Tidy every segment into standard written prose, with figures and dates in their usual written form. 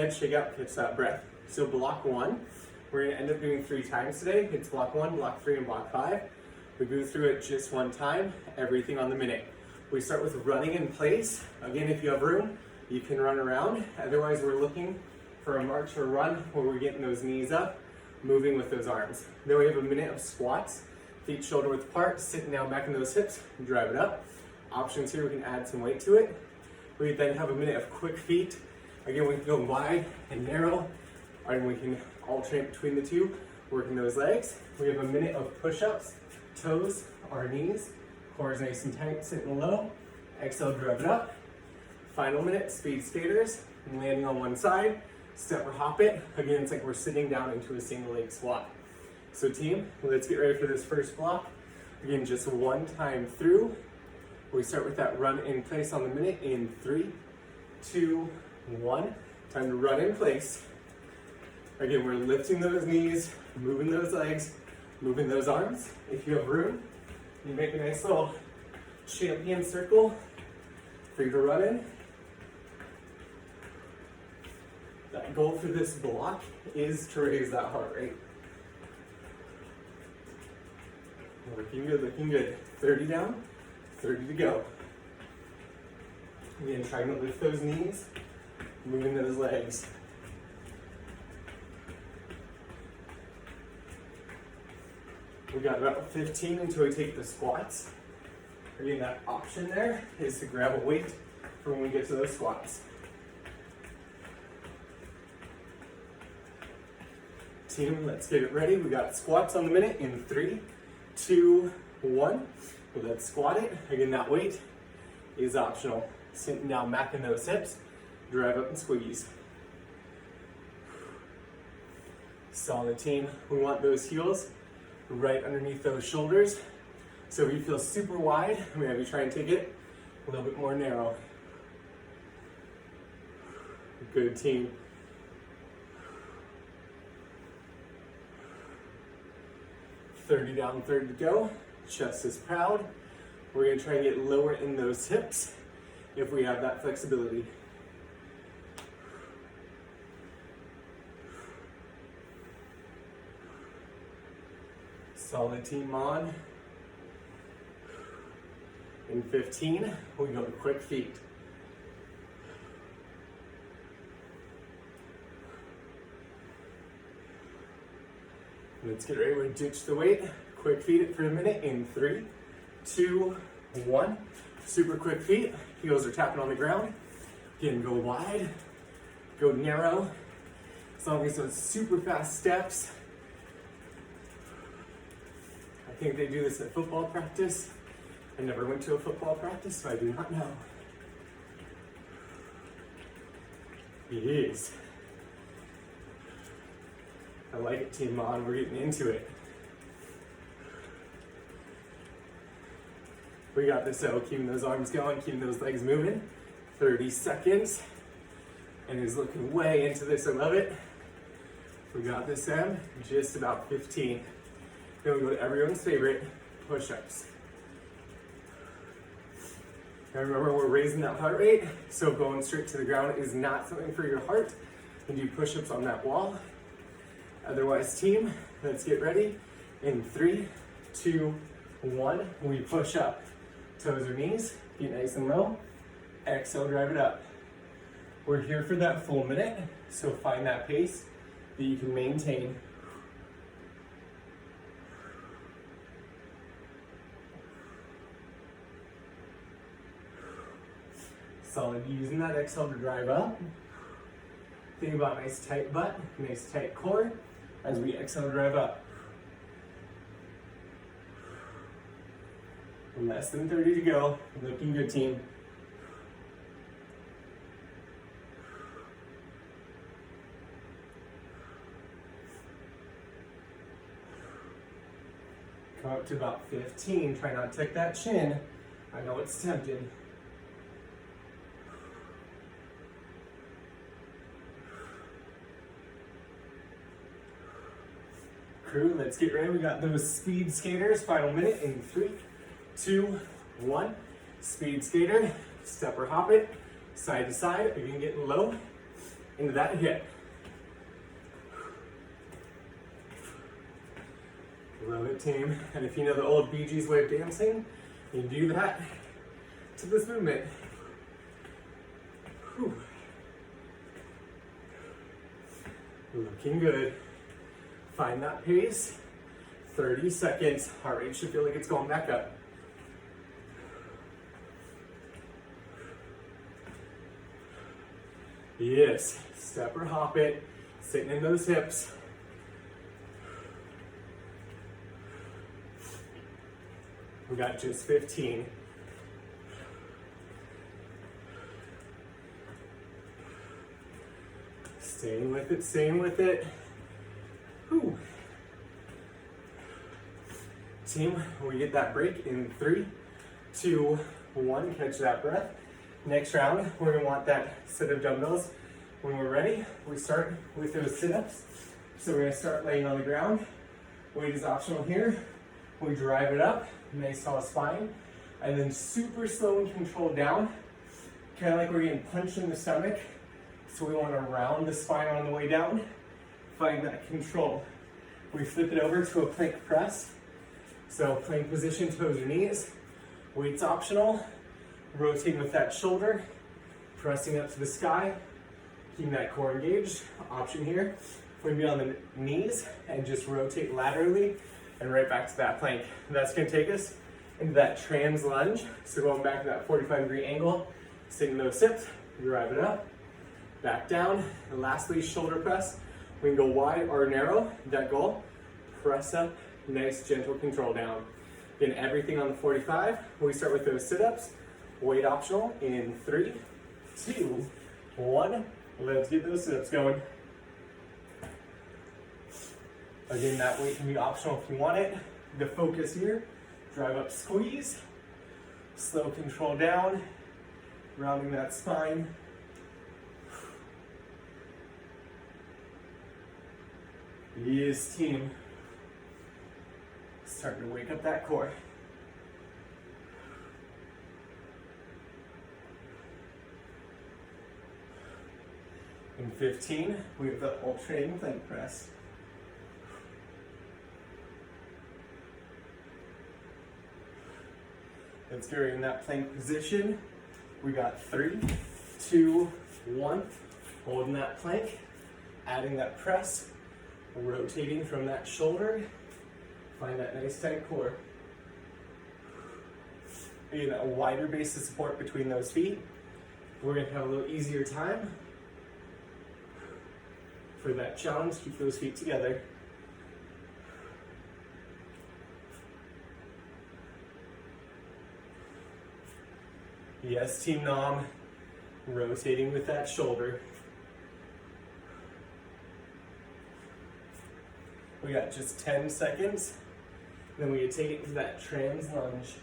And shake out, catch that breath. So block 1, we're gonna end up doing 3 times today. It's block 1, block 3, and block 5. We go through it just 1 time, everything on the minute. We start with running in place. Again, if you have room, you can run around. Otherwise, we're looking for a march or run where we're getting those knees up, moving with those arms. Then we have a minute of squats, feet shoulder width apart, sitting down back in those hips, drive it up. Options here, we can add some weight to it. We then have a minute of quick feet. Again, we can go wide and narrow, and we can alternate between the two, working those legs. We have a minute of push-ups, toes, our knees, core is nice and tight, sitting low. Exhale, drive it up. Final minute, speed skaters, landing on one side, step or hop it. Again, it's like we're sitting down into a single leg squat. So team, let's get ready for this first block. Again, just 1 time through. We start with that run in place on the minute in 3, 2, 1. Time to run in place. Again, we're lifting those knees, moving those legs, moving those arms. If you have room, you make a nice little champion circle for you to run in. That goal for this block is to raise that heart rate. Looking good, looking good. 30 down, 30 to go. Again, trying to lift those knees, moving those legs. We got about 15 until we take the squats. Again, that option there is to grab a weight for when we get to those squats. Team, let's get it ready. We got squats on the minute in 3, 2, 1. Let's squat it. Again, that weight is optional. Sitting down back in those hips, drive up and squeeze. Solid team. We want those heels right underneath those shoulders. So if you feel super wide, I'm gonna have you try and take it a little bit more narrow. Good team. $30 down, 30 to go. Chest is proud. We're gonna try and get lower in those hips if we have that flexibility. Solid team on. In 15, we go to quick feet. Let's get ready to ditch the weight. Quick feet it for a minute in 3, 2, 1. Super quick feet. Heels are tapping on the ground. Again, go wide, go narrow. As long as those super fast steps. I think they do this at football practice. I never went to a football practice, so I do not know. Yes. I like it, team on. We're getting into it. We got this out. Keeping those arms going, keeping those legs moving. 30 seconds. And he's looking way into this. I love it. We got this in just about 15. Then we go to everyone's favorite, push-ups. Now remember, we're raising that heart rate, so going straight to the ground is not something for your heart. You can do push-ups on that wall. Otherwise, team, let's get ready. In 3, 2, 1, we push up. Toes or knees, feet nice and low. Exhale, drive it up. We're here for that full minute, so find that pace that you can maintain. Solid, using that exhale to drive up. Think about nice tight butt, nice tight core as we exhale, drive up. Less than 30 to go. Looking good, team. Come up to about 15. Try not to tuck that chin. I know it's tempting. Crew, let's get ready. We got those speed skaters. Final minute in 3, 2, 1. Speed skater. Step or hop it. Side to side. If you can get low into that hip. Love it, team. And if you know the old Bee Gees way of dancing, you do that to this movement. Whew. Looking good. Find that pace. 30 seconds. Heart rate should feel like it's going back up. Yes, step or hop it, sitting in those hips. We got just 15. Staying with it, staying with it. Whew. Team, we get that break in 3, 2, 1, catch that breath. Next round, we're gonna want that set of dumbbells. When we're ready, we start with those sit-ups. So we're gonna start laying on the ground. Weight is optional here. We drive it up, nice tall spine, and then super slow and controlled down. Kind of like we're getting punched in the stomach. So we wanna round the spine on the way down. Find that control. We flip it over to a plank press. So plank position, toes or knees. Weight's optional. Rotating with that shoulder, pressing up to the sky, keeping that core engaged. Option here, we're gonna be on the knees and just rotate laterally and right back to that plank. That's gonna take us into that trans lunge. So going back to that 45-degree angle, sitting those hips, drive it up, back down, and lastly, shoulder press. We can go wide or narrow, that goal. Press up, nice gentle control down. Again, everything on the 45. We start with those sit-ups. Weight optional in 3, 2, 1. Let's get those sit-ups going. Again, that weight can be optional if you want it. The focus here, drive up, squeeze. Slow control down, rounding that spine. Yes, team. Starting to wake up that core. In 15, we have the alternating plank press. Let's get in that plank position. We got 3, 2, 1. Holding that plank, adding that press, rotating from that shoulder. Find that nice tight core. Again, a wider base of support between those feet. We're gonna have a little easier time. For that challenge, keep those feet together. Yes, Team Nam, rotating with that shoulder. We got just 10 seconds. Then we take it to that trans lunge.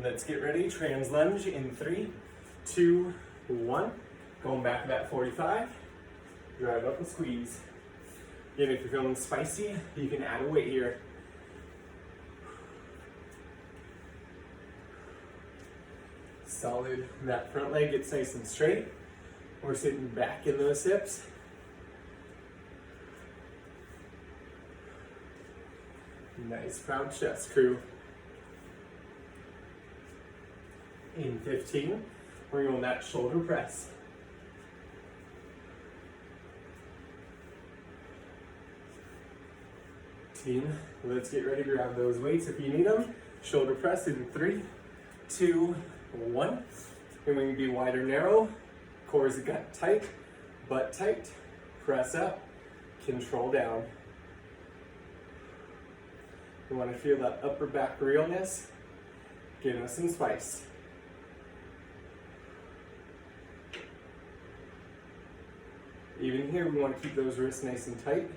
Let's get ready, trans lunge in 3, 2, 1. Going back to that 45, drive up and squeeze. Again, if you're feeling spicy, you can add a weight here. Solid, that front leg gets nice and straight. We're sitting back in those hips. Nice proud chest, crew. In 15, we're going that shoulder press. Team, let's get ready to grab those weights if you need them. Shoulder press in 3, 2, 1. And we can be wide or narrow. Core is gut tight, butt tight. Press up, control down. We want to feel that upper back realness, giving us some spice. Even here, we want to keep those wrists nice and tight,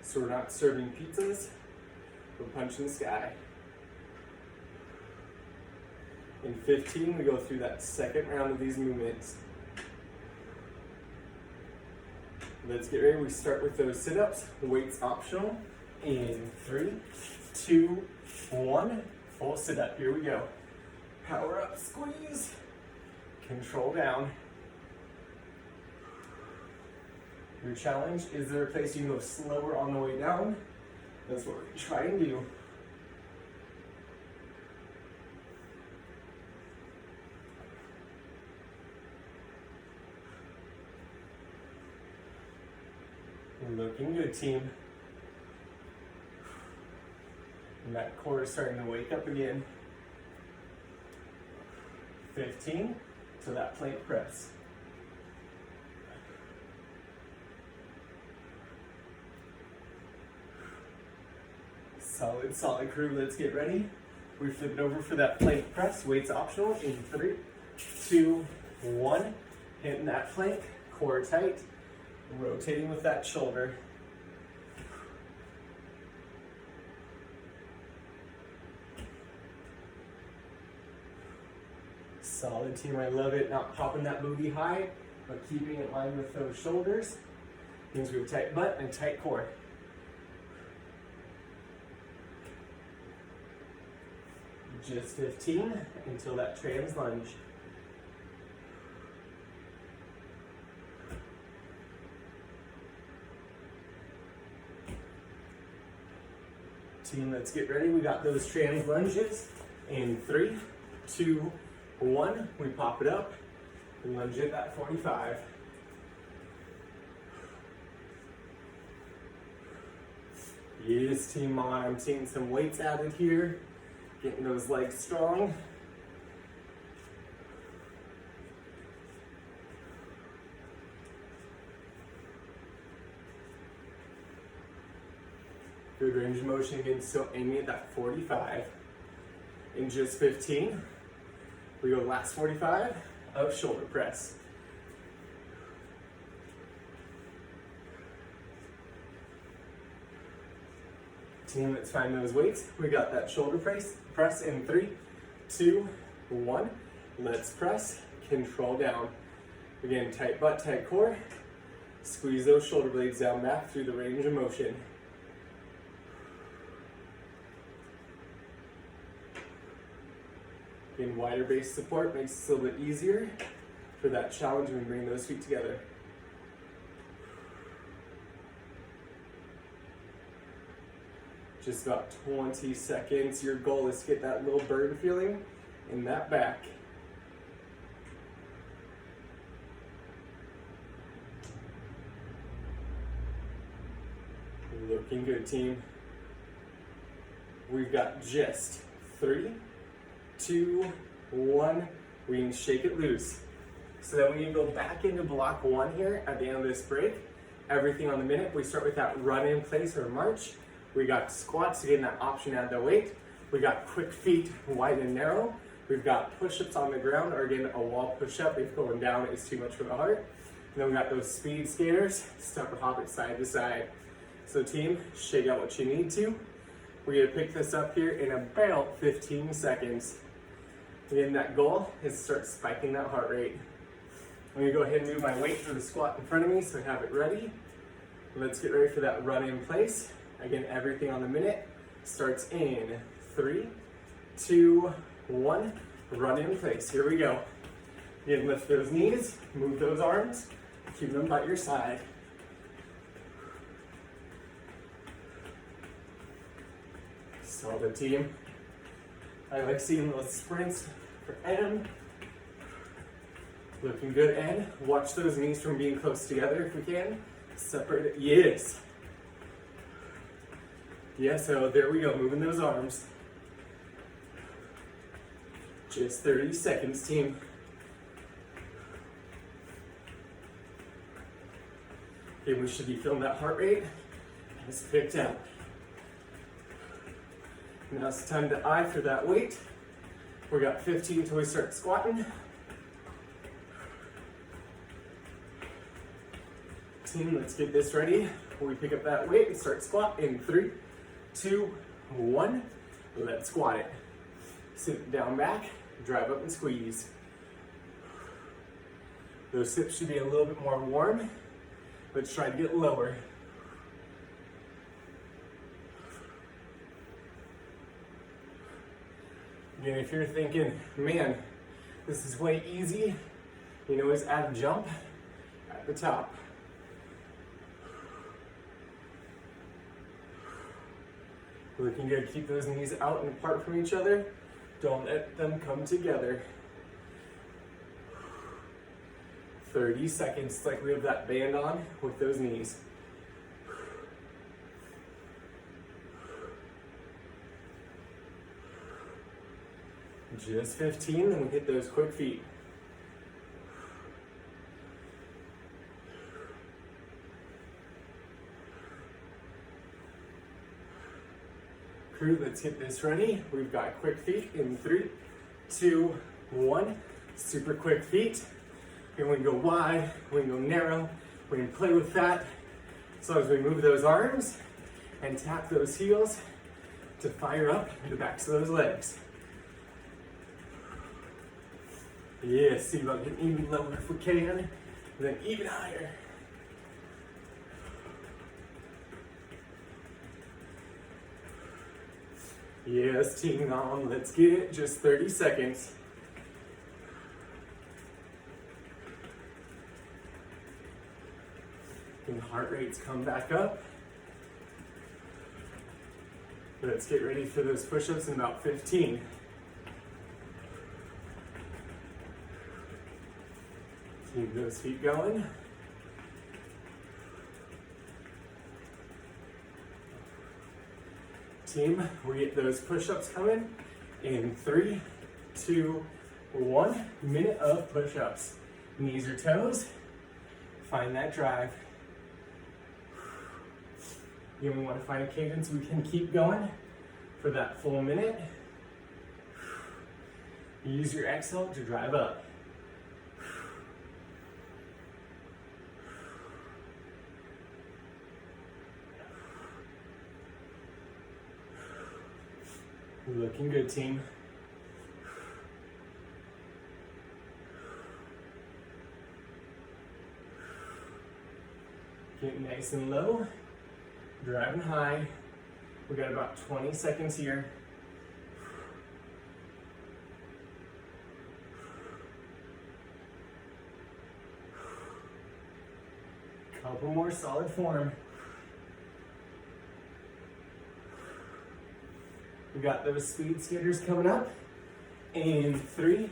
so we're not serving pizzas, we're punching the sky. In 15, we go through that second round of these movements. Let's get ready. We start with those sit-ups, weights optional. In 3, 2, 1, full sit-up. Here we go. Power up, squeeze, control down. Your challenge is there a place you can go slower on the way down? That's what we're going to try and do. Looking good, team. And that core is starting to wake up again. 15 to that plank press. Solid, solid crew. Let's get ready. We flip it over for that plank press. Weights optional in 3, 2, 1. Hitting that plank, core tight. Rotating with that shoulder. Solid, team, I love it. Not popping that booty high, but keeping it in line with those shoulders. Means we have tight butt and tight core. Just 15 until that trans lunge. Team, let's get ready. We got those trans lunges in 3, 2, 1. We pop it up and lunge it at 45. Yes, team on. I'm seeing some weights added here. Getting those legs strong. Good range of motion again, still aiming at that 45. In just 15, we go last 45 of shoulder press. Team, let's find those weights. We got that shoulder press in 3, 2, 1. Let's press, control down. Again, tight butt, tight core. Squeeze those shoulder blades down back through the range of motion. Again, wider base support makes it a little bit easier for that challenge when we bring those feet together. Just about 20 seconds. Your goal is to get that little burn feeling in that back. Looking good, team. We've got just 3, 2, 1. We can shake it loose. So then we can go back into block 1 here at the end of this break. Everything on the minute. We start with that run in place or march. We got squats, again, that option add the weight. We got quick feet, wide and narrow. We've got push-ups on the ground, or again, a wall push-up if going down is too much for the heart. And then we got those speed skaters, step or hop it side to side. So team, shake out what you need to. We're gonna pick this up here in about 15 seconds. Again, that goal is to start spiking that heart rate. I'm gonna go ahead and move my weight for the squat in front of me so I have it ready. Let's get ready for that run in place. Again, everything on the minute starts in 3, 2, 1. Run in place. Here we go. Again, lift those knees, move those arms, keep them by your side. Solid, team. I like seeing those sprints for M. Looking good, and watch those knees from being close together if we can. Separate it. Yes. Yeah, so there we go, moving those arms. Just 30 seconds, team. Okay, we should be feeling that heart rate. It's picked up. Now it's time to eye for that weight. We got 15 until we start squatting. Team, let's get this ready. We pick up that weight and start squat in 3, 2, 1. Let's squat it. Sit down back, drive up and squeeze. Those hips should be a little bit more warm. Let's try to get lower. Again, if you're thinking, man, this is way easy, you can always add a jump at the top. Looking good. Keep those knees out and apart from each other. Don't let them come together. 30 seconds, like we have that band on with those knees. Just 15, then we hit those quick feet. Crew, let's get this ready. We've got quick feet in 3, 2, 1. Super quick feet. And we can go wide, we can go narrow, we can play with that. As long as we move those arms and tap those heels to fire up the backs of those legs. Yeah, see about getting even lower if we can, and then even higher. Yes, team on, let's get it, just 30 seconds. And heart rates come back up. Let's get ready for those push-ups in about 15. Keep those feet going. Team, we get those push-ups coming in 3, 2, 1. Minute of push-ups. Knees or toes. Find that drive. You only want to find a cadence we can keep going for that full minute. Use your exhale to drive up. Looking good, team. Get nice and low. Driving high. We got about 20 seconds here. Couple more, solid form. We got those speed skaters coming up. In 3,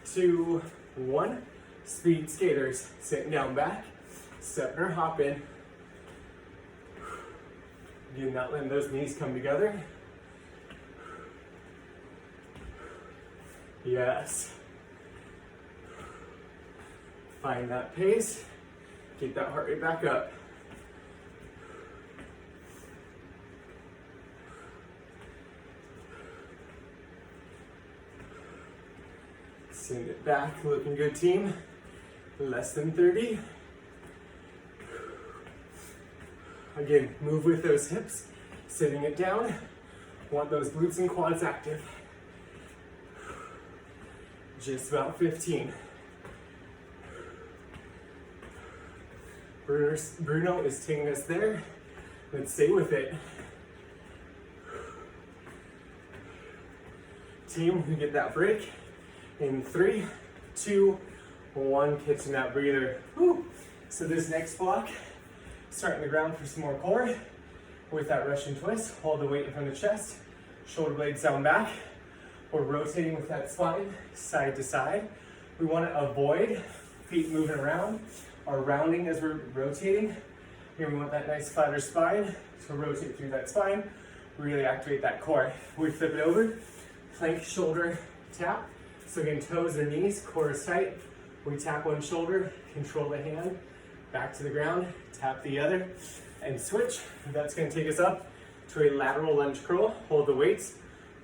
2, 1. Speed skaters. Sitting down back. Stepping or hopping. Again, not letting those knees come together. Yes. Find that pace. Get that heart rate back up. Send it back. Looking good, team. Less than 30. Again, move with those hips, sitting it down. Want those glutes and quads active. Just about 15. Bruno is taking us there. Let's stay with it. Team, we get that break. In 3, 2, 1, catching that breather. Woo. So this next block, starting the ground for some more core with that Russian twist. Hold the weight in front of the chest, shoulder blades down back. We're rotating with that spine side to side. We want to avoid feet moving around or rounding as we're rotating. Here we want that nice flatter spine, so rotate through that spine, really activate that core. We flip it over, plank, shoulder, tap. So again, toes or knees, core is tight. We tap one shoulder, control the hand, back to the ground, tap the other, and switch. That's going to take us up to a lateral lunge curl. Hold the weights,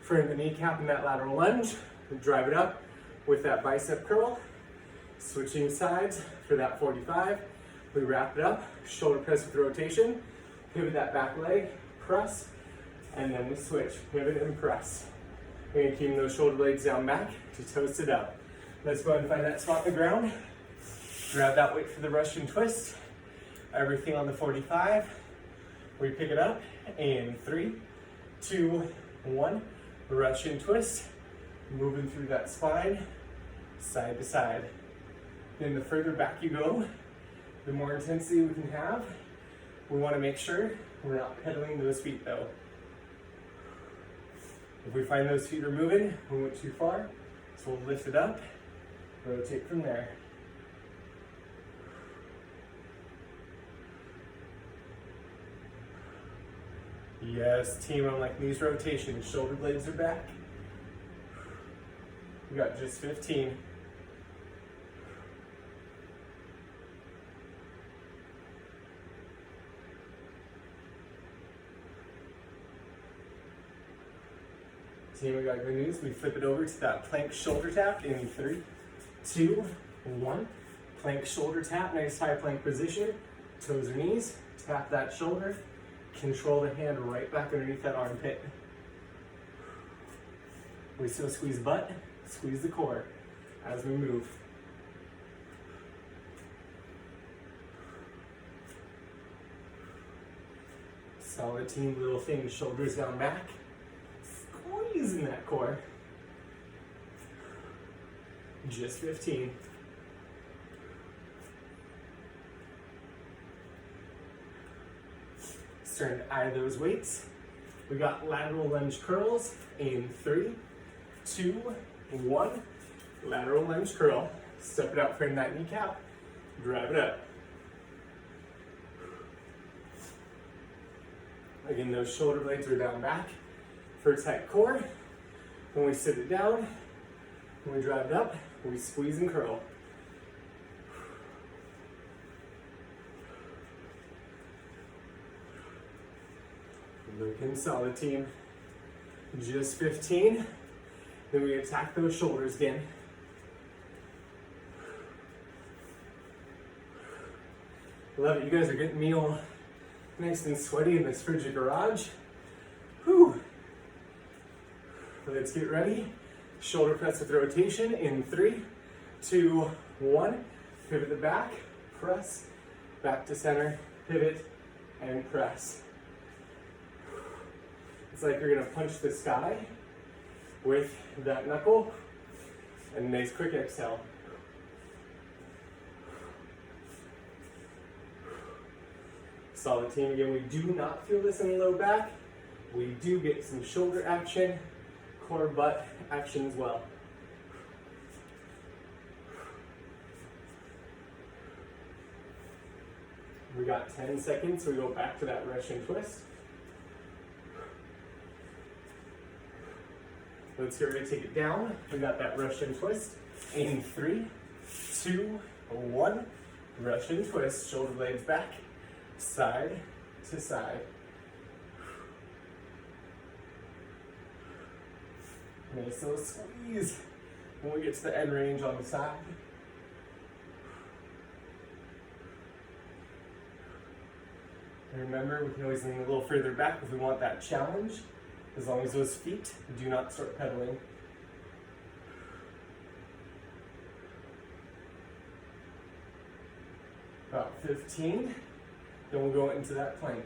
front of the kneecap in that lateral lunge, drive it up with that bicep curl. Switching sides for that 45. We wrap it up, shoulder press with rotation, pivot that back leg, press, and then we switch, pivot and press. We're gonna keep those shoulder blades down back to toast it up. Let's go ahead and find that spot on the ground. Grab that weight for the Russian twist. Everything on the 45. We pick it up in 3, 2, 1. Russian twist. Moving through that spine, side to side. Then the further back you go, the more intensity we can have. We want to make sure we're not pedaling those feet though. If we find those feet are moving, we went too far, so we'll lift it up, rotate from there. Yes, team, on like these rotations, shoulder blades are back. We got just 15. Team, we got good news. We flip it over to that plank shoulder tap in 3, 2, 1. Plank shoulder tap, nice high plank position. Toes or knees, tap that shoulder. Control the hand right back underneath that armpit. We still squeeze butt, squeeze the core as we move. Solid team, little thing, shoulders down back. Squeezing that core. Just 15. Starting to eye those weights. We got lateral lunge curls in 3, 2, 1. Lateral lunge curl. Step it out, frame that kneecap. Drive it up. Again, those shoulder blades are down back for a tight core. When we sit it down, when we drive it up, we squeeze and curl. Looking solid, team. Just 15. Then we attack those shoulders again. Love it. You guys are getting me all nice and sweaty in this frigid garage. Whew. Let's get ready. Shoulder press with rotation in 3, 2, 1. Pivot the back, press, back to center, pivot, and press. It's like you're gonna punch the sky with that knuckle, and a nice quick exhale. Solid, team. Again, we do not feel this in the low back. We do get some shoulder action, core butt action as well. We got 10 seconds, so we go back to that Russain twist. Let's get ready to take it down. We got that Russain twist in 3, 2, 1. Russain twist, shoulder blades back, side to side. Nice little squeeze when we get to the end range on the side. And remember, we can always lean a little further back if we want that challenge, as long as those feet do not start pedaling. About 15, then we'll go into that plank.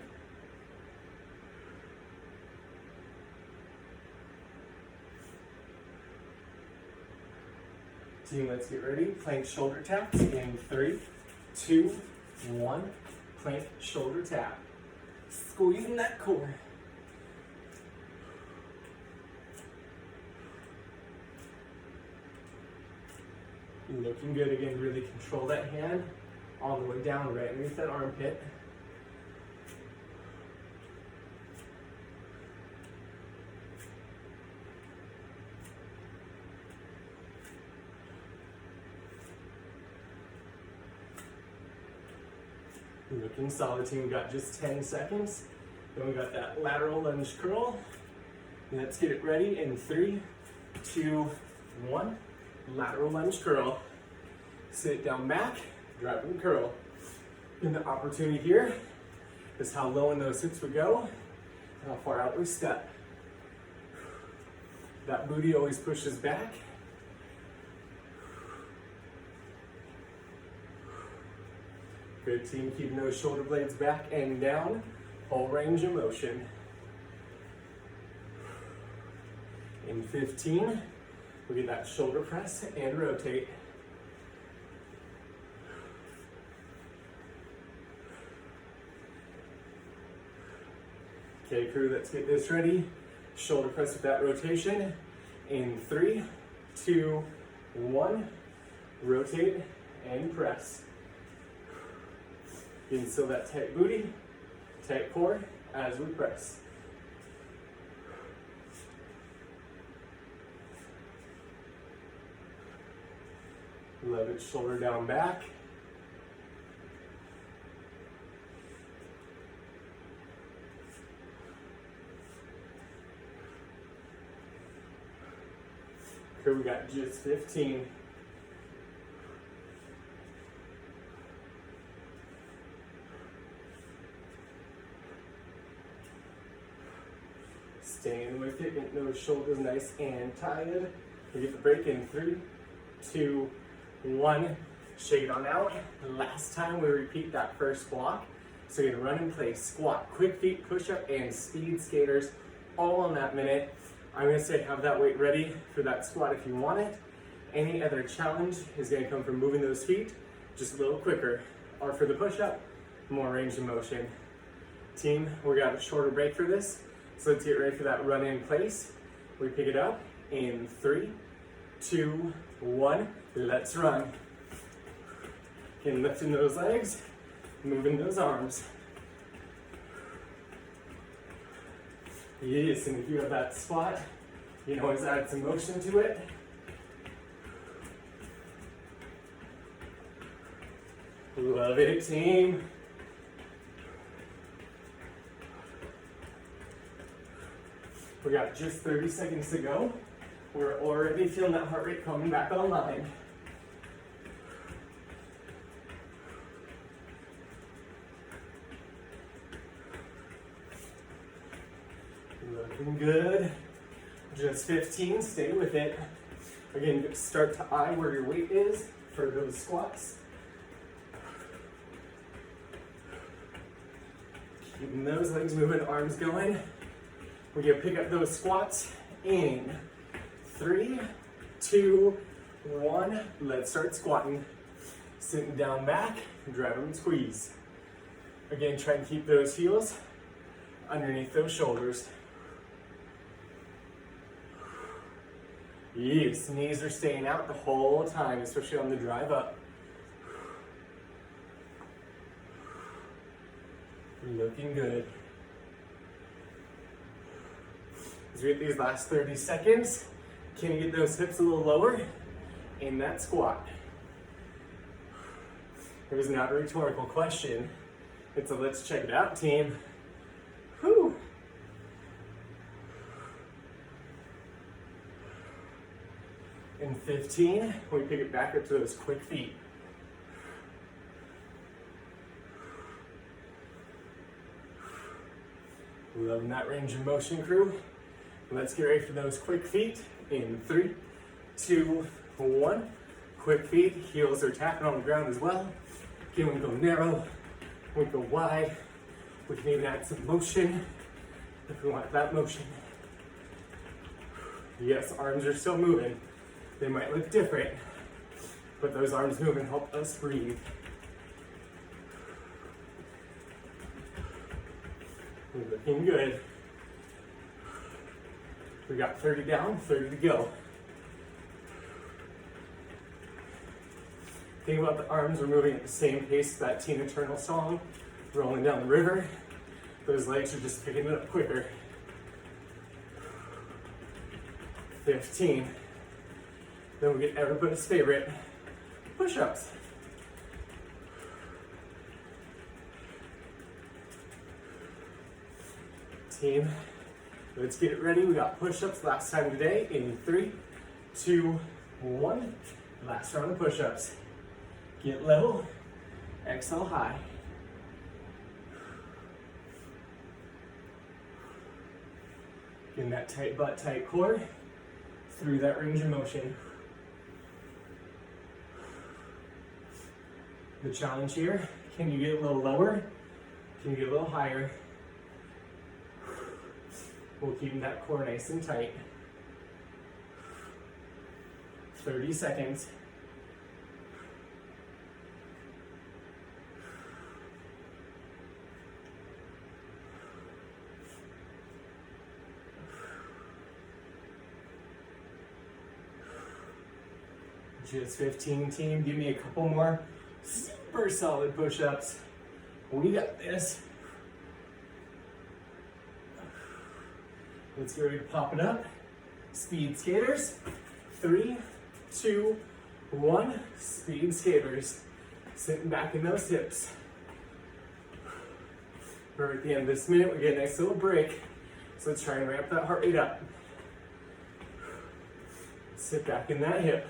Team, let's get ready. Plank shoulder taps in 3, 2, 1. Plank shoulder tap. Squeezing that core. Looking good. Again, really control that hand all the way down right underneath that armpit. Looking solid, team. We got just 10 seconds. Then we got that lateral lunge curl. Let's get it ready in 3, 2, 1. Lateral lunge curl. Sit down back, drive and curl. And the opportunity here is how low in those hips would go, how far out we step. That booty always pushes back. Good, team, keeping those shoulder blades back and down, whole range of motion. In 15, we get that shoulder press and rotate. Okay, crew, let's get this ready. Shoulder press with that rotation. In 3, 2, 1. Rotate and press. You can feel that tight booty, tight core as we press. Love it, shoulder down back. Here we got just 15. Staying with it, get those shoulders nice and tired. We get the break in 3, 2, 1. Shake it on out. Last time we repeat that first block. So you're gonna run in place, squat, quick feet, push up, and speed skaters all on that minute. I'm gonna say have that weight ready for that squat if you want it. Any other challenge is gonna come from moving those feet just a little quicker. Or for the push up, more range of motion. Team, we got a shorter break for this. So let's get ready for that run in place. We pick it up in 3, 2, 1. Let's run. Again, lifting those legs, moving those arms. Yes, and if you have that squat, you can always add some motion to it. Love it, team. We got just 30 seconds to go. We're already feeling that heart rate coming back online. Looking good. Just 15, stay with it. Again, start to eye where your weight is for those squats. Keeping those legs moving, arms going. We're gonna pick up those squats in 3, 2, 1. Let's start squatting. Sitting down back, drive them and squeeze. Again, try and keep those heels underneath those shoulders. Yes, knees are staying out the whole time, especially on the drive up. Looking good. As we get these last 30 seconds, can you get those hips a little lower in that squat? It was not a rhetorical question. It's a let's check it out, team. Whew. In 15, we pick it back up to those quick feet. Loving that range of motion, crew. Let's get ready for those quick feet in 3, 2, 1. Quick feet, heels are tapping on the ground as well. Again, we go narrow, we go wide. We can even add some motion if we want that motion. Yes, arms are still moving. They might look different, but those arms moving help us breathe. We're looking good. We got 30 down, 30 to go. Think about the arms are moving at the same pace as that Tina Turner song, Rolling Down the River. Those legs are just picking it up quicker. 15. Then we get everybody's favorite, push-ups. Team, let's get it ready. We got push-ups last time today in 3, 2, 1. Last round of push-ups. Get level, exhale high. Getting that tight butt, tight core through that range of motion. The challenge here, can you get a little lower? Can you get a little higher? We'll keep that core nice and tight. 30 seconds. Just 15, team. Give me a couple more super solid push-ups. We got this. Let's get ready to pop it up. Speed skaters. 3, 2, 1. Speed skaters. Sitting back in those hips. We're at the end of this minute. We get a nice little break. So let's try and ramp that heart rate up. Sit back in that hip.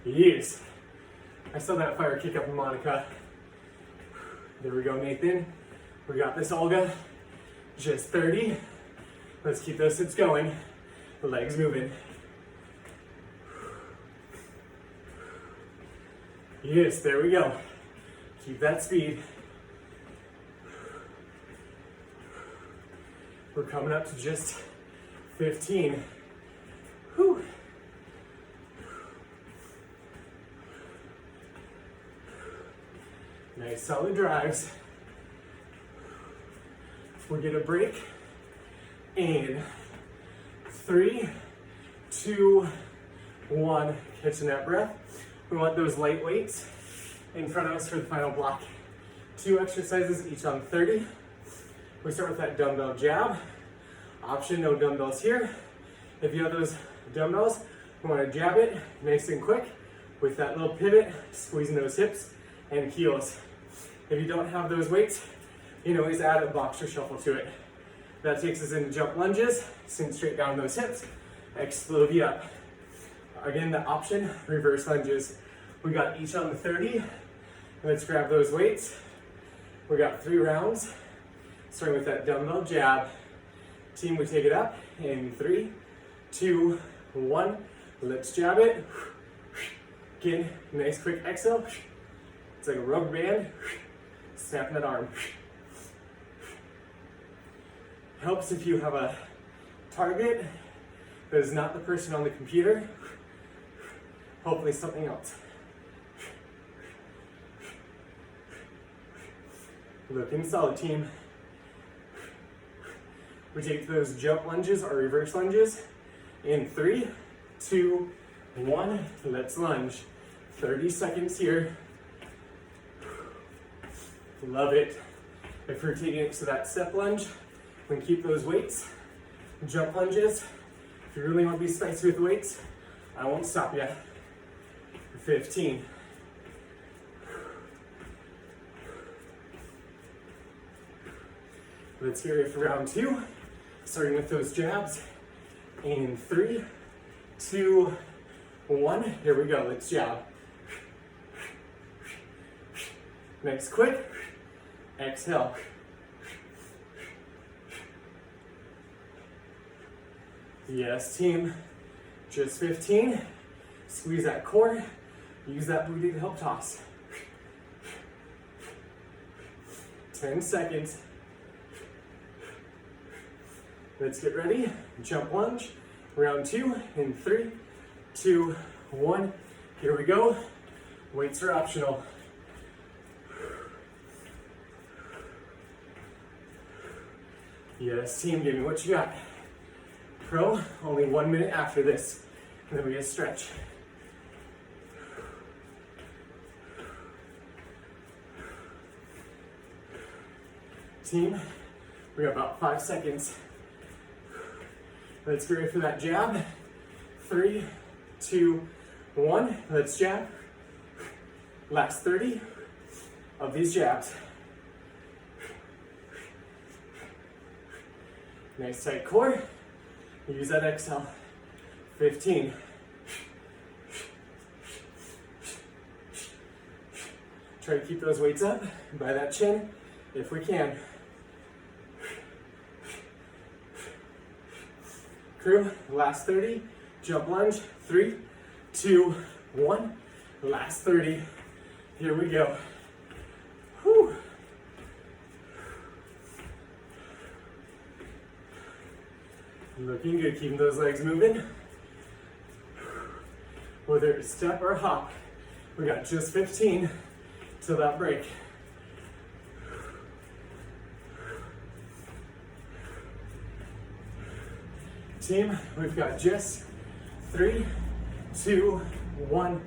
Yes. I saw that fire kick up in Monica. There we go, Nathan. We got this, Olga. Just 30. Let's keep those hips going. The legs moving. Yes, there we go. Keep that speed. We're coming up to just 15. Whew. Nice solid drives. We'll get a break. And 3, 2, 1. Catching that breath. We want those light weights in front of us for the final block. 2 exercises, each on 30. We start with that dumbbell jab. Option, no dumbbells here. If you have those dumbbells, we want to jab it nice and quick with that little pivot, squeezing those hips and heels. If you don't have those weights, you can always add a boxer shuffle to it. That takes us into jump lunges, sink straight down those hips, explode you up. Again, the option, reverse lunges. We got each on the 30. Let's grab those weights. We got 3 rounds, starting with that dumbbell jab. Team, we take it up in 3, 2, 1. Let's jab it. Again, nice quick exhale. It's like a rubber band. Snapping that arm. Helps if you have a target that is not the person on the computer. Hopefully something else. Looking solid, team. We take those jump lunges or reverse lunges in 3, 2, 1. Let's lunge. 30 seconds here. Love it. If we're taking it to that step lunge, we can keep those weights. Jump lunges. If you really want to be spicy with weights, I won't stop you. 15. Let's get ready for round 2. Starting with those jabs. In 3, 2, 1. Here we go. Let's jab. Next, quick. Exhale. Yes, team. Just 15. Squeeze that core. Use that booty to help toss. 10 seconds. Let's get ready. Jump lunge. Round 2 in 3, 2, 1. Here we go. Weights are optional. Yes, team, give me what you got. Pro, only 1 minute after this. And then we get a stretch. Team, we got about 5 seconds. Let's get ready for that jab. 3, 2, 1. Let's jab. Last 30 of these jabs. Nice tight core. Use that exhale. 15. Try to keep those weights up by that chin if we can. Crew, last 30. Jump lunge. 3, 2, 1. Last 30. Here we go. Whew. Looking good, keeping those legs moving. Whether it's step or hop, we got just 15 till that break. Team, we've got just 3, 2, 1.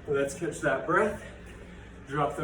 Let's catch that breath. Drop those